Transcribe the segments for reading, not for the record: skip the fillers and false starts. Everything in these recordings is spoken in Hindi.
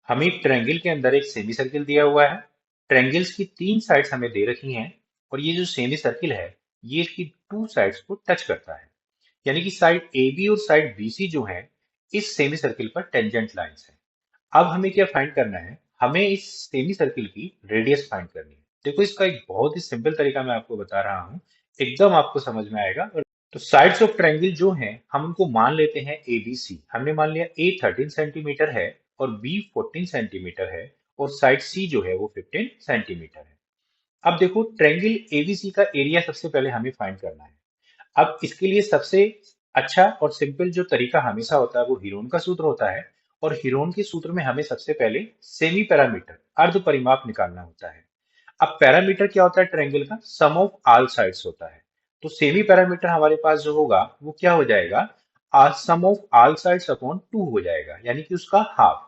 हमें एक ट्रायंगल के अंदर एक सेमी सर्किल दिया हुआ है। ट्रायंगल्स की तीन साइड्स हमें दे रखी हैं और ये जो सेमी सर्किल है ये इसकी टू साइड्स को टच करता है। यानी कि साइड ए बी और साइड बी सी जो है इस सेमी सर्किल पर टेंजेंट लाइंस है। अब हमें क्या फाइंड करना है, हमें इस सेमी सर्किल की रेडियस फाइंड करनी है। देखो इसका एक बहुत ही सिंपल तरीका मैं आपको बता रहा हूँ, एकदम आपको समझ में आएगा। तो साइड्स ऑफ ट्रायंगल जो हैं हम उनको मान लेते हैं ए बी सी। हमने मान लिया ए 13 सेंटीमीटर है और बी 14 सेंटीमीटर है और साइड सी जो है वो 15 सेंटीमीटर है। अब देखो ट्रायंगल एबीसी का एरिया सबसे पहले हमें फाइंड करना है। अब इसके लिए सबसे अच्छा और सिंपल जो तरीका हमेशा होता है वो हीरोन का सूत्र होता है। और हीरोन के सूत्र में हमें सबसे पहले सेमी पैरामीटर अर्ध परिमाप निकालना होता है। अब पैरामीटर क्या होता है, ट्रायंगल का सम ऑफ ऑल साइड्स होता है। तो सेमी पैरामीटर हमारे पास जो होगा वो क्या हो जाएगा, सम ऑफ ऑल साइड्स अपॉन 2 हो जाएगा, यानी कि उसका हाफ।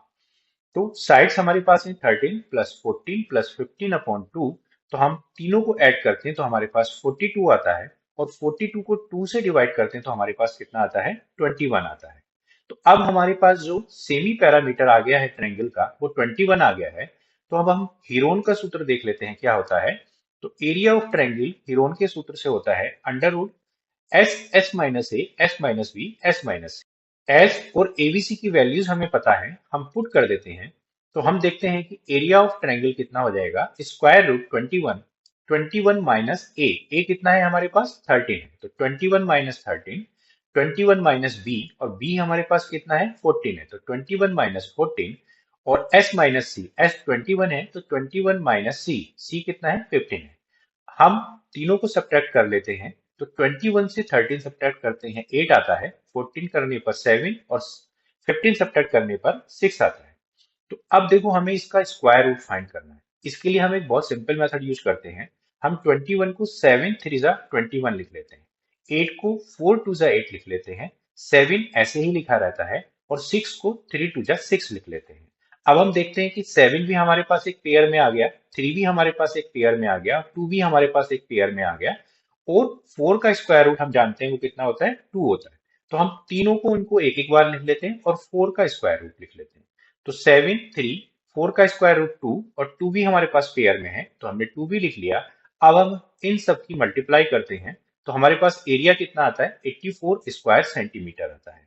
तो साइड्स हमारे पास है 13 प्लस 14 प्लस 15 अपॉन 2। तो हम तीनों को ऐड करते हैं तो हमारे पास 42 आता है। और 42 को 2 से डिवाइड करते हैं तो हमारे पास कितना आता है, 21 आता है। तो अब हमारे पास जो सेमी पैरामीटर आ गया है ट्रायंगल का वो 21 आ गया है। तो अब हम हीरोन का सूत्र देख लेते हैं क्या होता है। तो एरिया ऑफ ट्रायंगल हीरोन के सूत्र से होता है under root S S minus A S minus B S minus. S और एबीसी की वैल्यूज हमें पता है, हम पुट कर देते हैं। तो हम देखते हैं कि एरिया ऑफ ट्रायंगल कितना हो जाएगा, स्क्वायर रूट 21। 21 माइनस ए कितना है हमारे पास 13 है, तो 21 माइनस 13। 21 माइनस बी और बी हमारे पास कितना है 14 है, तो 21 माइनस 14। और एस माइनस सी, एस 21 है तो 21 माइनस सी, सी कितना है 15 है। हम तीनों को सब्ट्रैक्ट कर लेते हैं। तो 21 से 13 सब्ट्रैक्ट करते हैं 8 आता है, 14 करने पर 7 और 15 सब्ट्रैक्ट करने पर 6 आता है। तो अब देखो हमें इसका स्क्वायर रूट फाइंड करना है। इसके लिए हम एक बहुत सिंपल मेथड यूज करते हैं। हम 21 को 7 3 जा 21 लिख लेते हैं, 8 को 4 2 जा 8 लिख लेते हैं, 7 ऐसे ही लिखा रहता है और 6 को 3 2 जा 6 लिख लेते हैं। अब हम देखते हैं कि 7 भी हमारे पास एक पेयर में आ गया, 3 भी हमारे पास एक पेयर में आ गया, 2 भी हमारे पास एक पेयर में आ गया। और 4 का स्क्वायर रूट हम जानते हैं वो कितना होता है, 2 होता है। तो हम तीनों को उनको एक एक बार लिख लेते हैं और 4 का स्क्वायर रूट लिख लेते हैं। तो 7 3, 4 का स्क्वायर रूट 2 और 2 भी हमारे पास पेयर में है तो हमने 2 भी लिख लिया। अब हम इन सब की मल्टीप्लाई करते हैं तो हमारे पास एरिया कितना आता है, 84 स्क्वायर सेंटीमीटर आता है।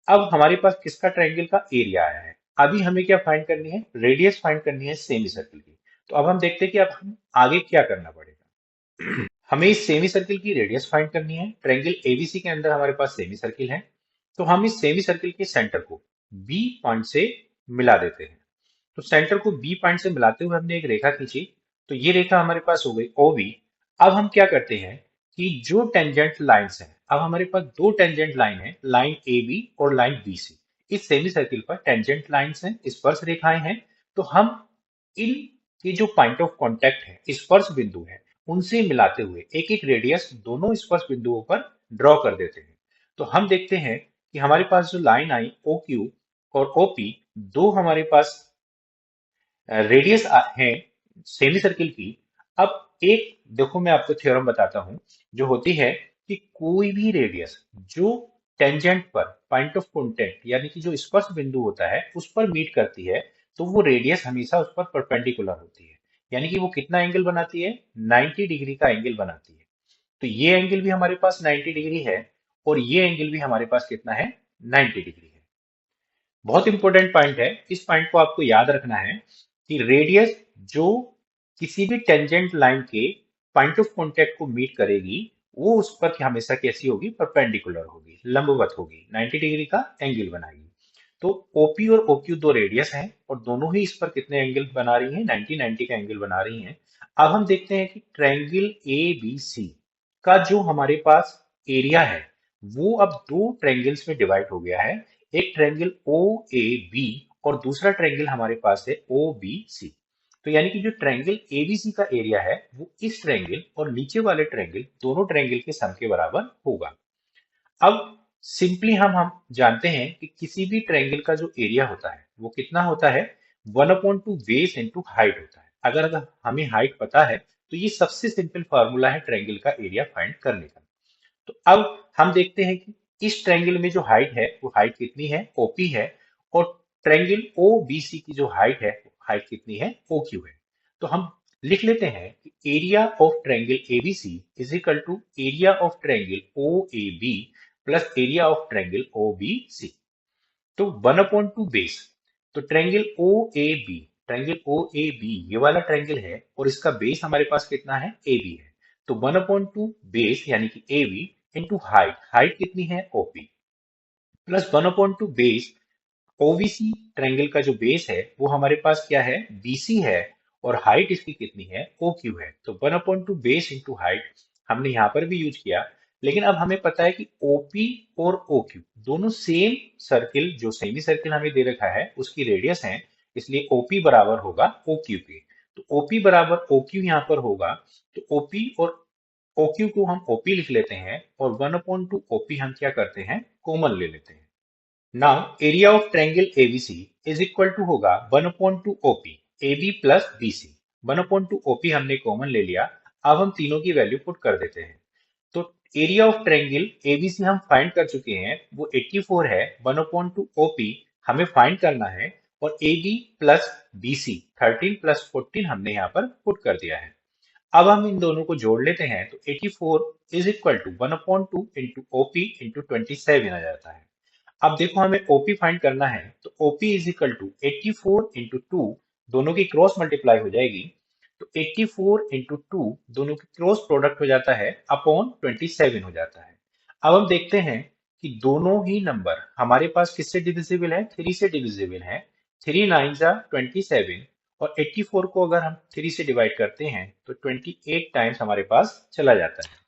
अब हमारे पास किसका ट्रायंगल का एरिया आया है। अभी हमें क्या फाइंड करनी है, रेडियस फाइंड करनी है सेमी सर्किल की। तो अब हम देखते हैं कि अब हम आगे क्या करना पड़ेगा। हमें इस सेमी सर्किल की रेडियस फाइंड करनी है। ट्रायंगल एबीसी के अंदर हमारे पास सेमी सर्किल है। तो हम इस सेमी सर्किल के सेंटर को बी पॉइंट से मिला देते हैं। तो सेंटर को बी पॉइंट से मिलाते हुए हमने एक रेखा खींची। तो ये रेखा हमारे पास हो गई ओ बी। अब हम क्या करते हैं कि जो टेंजेंट लाइंस हैं, अब हमारे पास दो टेंजेंट लाइन है, लाइन ए बी और लाइन बी सी। इस सेमी सर्किल पर टेंजेंट लाइंस हैं, स्पर्श रेखाएं हैं। तो हम इन के जो पॉइंट ऑफ कांटेक्ट है, स्पर्श बिंदु है, उनसे मिलाते हुए एक एक रेडियस दोनों स्पर्श बिंदुओं पर ड्रॉ कर देते हैं। तो हम देखते हैं कि हमारे पास जो लाइन आई ओ क्यू और ओपी, दो हमारे पास रेडियस है सेमी सर्किल की। अब एक देखो मैं आपको थ्योरम बताता हूं जो होती है कि कोई भी रेडियस जो टेंजेंट पर पॉइंट ऑफ कांटेक्ट यानी कि जो स्पर्श बिंदु होता है उस पर मीट करती है, तो वो रेडियस हमेशा उस पर परपेंडिकुलर होती है। यानी कि वो कितना एंगल बनाती है, 90 डिग्री का एंगल बनाती है। तो ये एंगल भी हमारे पास 90 डिग्री है और ये एंगल भी हमारे पास कितना है, 90 डिग्री है। बहुत इंपॉर्टेंट पॉइंट है, इस पॉइंट को आपको याद रखना है कि रेडियस जो किसी भी टेंजेंट लाइन के पॉइंट ऑफ कांटेक्ट को मीट करेगी वो उस पर हमेशा कैसी होगी, परपेंडिकुलर होगी, लंबवत होगी, 90 डिग्री का एंगल बनाएगी। तो ओपी और ओक्यू दो रेडियस हैं और दोनों ही इस पर कितने एंगल बना रही हैं, 90 90 का एंगल बना रही हैं। अब हम देखते हैं कि ट्रायंगल ए बी सी का जो हमारे पास एरिया है वो अब दो ट्रायंगल्स में डिवाइड हो गया है। एक ट्रायंगल ओ ए बी और दूसरा ट्रायंगल हमारे पास है ओ बी सी। तो यानी कि जो ट्रायंगल एबीसी का एरिया है वो इस ट्रायंगल और नीचे वाले ट्रायंगल दोनों ट्रायंगल के सम के बराबर होगा। अब सिंपली हम जानते हैं कि किसी भी ट्रायंगल का जो एरिया होता है वो कितना होता है, 1/2 बेस इंटू हाइट होता है। अगर हमें हाइट पता है तो ये सबसे सिंपल फॉर्मूला है ट्रायंगल का एरिया फाइंड करने का। तो अब हम देखते हैं कि इस ट्रायंगल में जो हाइट है वो हाइट कितनी है, ओपी है। और ट्रायंगल ओ बी सी की जो हाइट है, हाइट कितनी है, ओ क्यू है। तो हम लिख लेते हैं कि area of triangle ABC is equal to area of triangle O A B plus area of triangle O B C. तो 1/2 बेस, तो ट्रायंगल ओ ए बी ये वाला ट्रायंगल है और इसका बेस हमारे पास कितना है, ए बी है। तो 1/2 बेस यानी कि A B into height, height कितनी है, OP, plus 1/2 base OBC triangle का जो बेस है वो हमारे पास क्या है, बीसी है, और हाइट इसकी कितनी है, ओ क्यू है। तो 1/2 बेस इंटू हाइट हमने यहाँ पर भी यूज किया। लेकिन अब हमें पता है कि ओपी और ओ क्यू दोनों सेम सर्किल, जो सेमी सर्किल हमें दे रखा है उसकी रेडियस है, इसलिए ओपी बराबर होगा ओ क्यू के। तो ओपी बराबर ओ क्यू यहाँ पर होगा। तो ओपी और ओ क्यू को हम ओपी लिख लेते हैं और 1/2 ओपी हम क्या करते हैं, कॉमन ले लेते हैं। Now area of triangle ABC is equal to होगा 1/2 OP, A B plus B C. 1/2 OP हमने कॉमन ले लिया। अब हम तीनों की वैल्यू पुट कर देते हैं। तो एरिया ऑफ ट्रायंगल एबीसी हम फाइंड कर चुके हैं, वो 84 है। 1/2 ओपी हमें फाइंड करना है, और A B plus B C 13 plus 14 हमने यहाँ पर पुट कर दिया है। अब हम इन दोनों को जोड़ लेते हैं, तो 84 is equal to 1/2 into OP into 27 आ जाता है। अब देखो हमें ओपी फाइंड करना है, तो OP is equal to 84 into two, दोनों की क्रॉस मल्टीप्लाई हो जाएगी। तो 84 इंटू टू दोनों की क्रॉस प्रोडक्ट हो जाता है अपॉन 27 हो जाता है। अब हम देखते हैं कि दोनों ही नंबर हमारे पास किससे डिविजिबल है, 3 से डिविजिबल है। 3 9 जा 27, और 84 को अगर हम 3 से डिवाइड करते हैं तो 28 टाइम्स हमारे पास चला जाता है।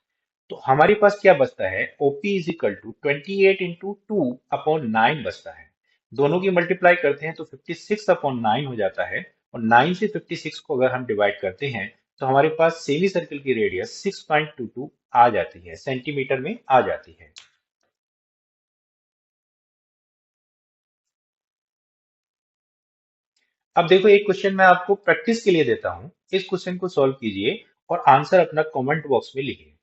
तो हमारे पास क्या बचता है, OP is equal to 28 into two upon 9 बचता है। दोनों की मल्टीप्लाई करते हैं तो 56 अपॉन 9 हो जाता है, और 9 से 56 को अगर हम डिवाइड करते हैं तो हमारे पास सेमी सर्किल की रेडियस 6.22 आ जाती है, सेंटीमीटर में आ जाती है। अब देखो एक क्वेश्चन मैं आपको प्रैक्टिस के लिए देता हूं, इस क्वेश्चन को सॉल्व कीजिए और आंसर अपना कमेंट बॉक्स में लिखिए।